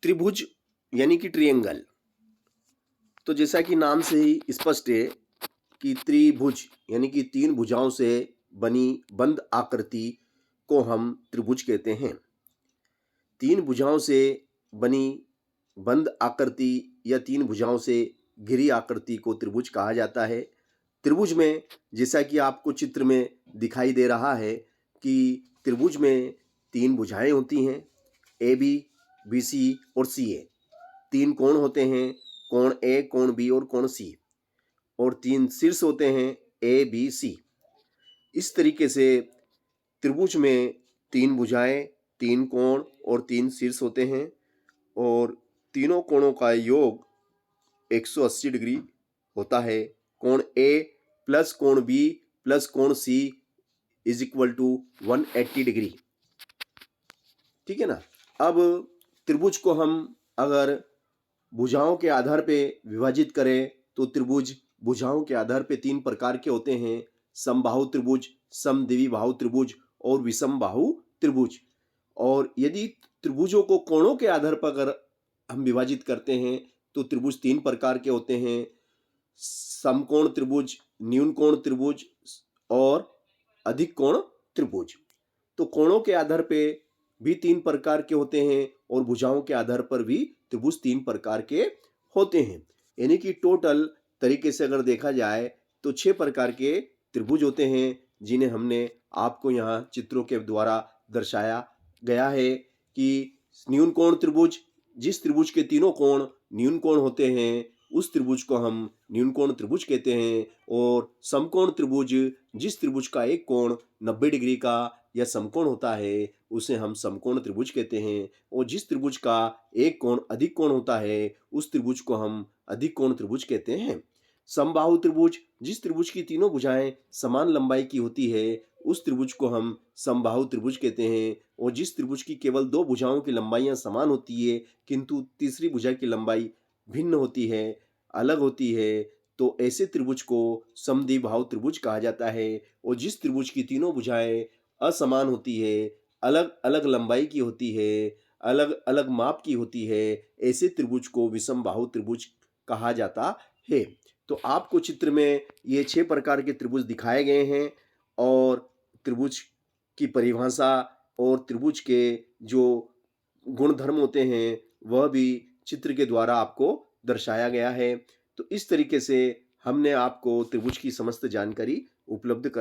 त्रिभुज यानी कि ट्रायंगल। तो जैसा कि नाम से ही स्पष्ट है कि त्रिभुज यानी कि तीन भुजाओं से बनी बंद आकृति को हम त्रिभुज कहते हैं। तीन भुजाओं से बनी बंद आकृति या तीन भुजाओं से घिरी आकृति को त्रिभुज कहा जाता है। त्रिभुज में जैसा कि आपको चित्र में दिखाई दे रहा है कि त्रिभुज में तीन भुजाएं होती हैं, ए बी सी और सी ए। तीन कोण होते हैं, कोण ए, कोण बी और कोण सी, और तीन शीर्ष होते हैं, ए बी सी। इस तरीके से त्रिभुज में तीन भुजाएं, तीन कोण और तीन शीर्ष होते हैं, और तीनों कोणों का योग 180 डिग्री होता है। कोण ए प्लस कोण बी प्लस कोण सी इज इक्वल टू 180 डिग्री। ठीक है ना। अब त्रिभुज को हम अगर भुजाओं के आधार पे विभाजित करें तो त्रिभुज भुजाओं के आधार पे तीन प्रकार के होते हैं: समबाहु त्रिभुज, समद्विबाहु त्रिभुज और विषमबाहु त्रिभुज। और यदि त्रिभुजों को कोणों के आधार पर अगर हम विभाजित करते हैं तो त्रिभुज तीन प्रकार के होते हैं: समकोण त्रिभुज, न्यून कोण त्रिभुज और अधिक कोण त्रिभुज। तो कोणों के आधार पे भी तीन प्रकार के होते हैं और भुजाओं के आधार पर भी त्रिभुज तीन प्रकार के होते हैं। यानी कि टोटल तरीके से अगर देखा जाए तो 6 प्रकार के त्रिभुज होते हैं, जिन्हें हमने आपको यहाँ चित्रों के द्वारा दर्शाया गया है कि न्यून कोण त्रिभुज, जिस त्रिभुज के तीनों कोण न्यून कोण होते हैं उस त्रिभुज को हम न्यून कोण त्रिभुज कहते हैं। और समकोण त्रिभुज, जिस त्रिभुज का एक कोण 90 डिग्री का या समकोण होता है उसे हम समकोण त्रिभुज कहते हैं। और जिस त्रिभुज का एक कोण अधिक कोण होता है उस त्रिभुज को हम अधिक कोण त्रिभुज कहते हैं। समबाहु त्रिभुज, जिस त्रिभुज की तीनों भुजाएं समान लंबाई की होती है उस त्रिभुज को हम समबाहु त्रिभुज कहते हैं। और जिस त्रिभुज की केवल दो भुजाओं की लंबाइयां समान होती है किंतु तीसरी भुजा की लंबाई भिन्न होती है, अलग होती है, तो ऐसे त्रिभुज को समद्विबाहु त्रिभुज कहा जाता है। और जिस त्रिभुज की तीनों भुजाएं असमान होती है, अलग अलग लंबाई की होती है, अलग अलग माप की होती है, ऐसे त्रिभुज को विषमबाहु त्रिभुज कहा जाता है। तो आपको चित्र में ये 6 प्रकार के त्रिभुज दिखाए गए हैं और त्रिभुज की परिभाषा और त्रिभुज के जो गुणधर्म होते हैं वह भी चित्र के द्वारा आपको दर्शाया गया है। तो इस तरीके से हमने आपको त्रिभुज की समस्त जानकारी उपलब्ध कर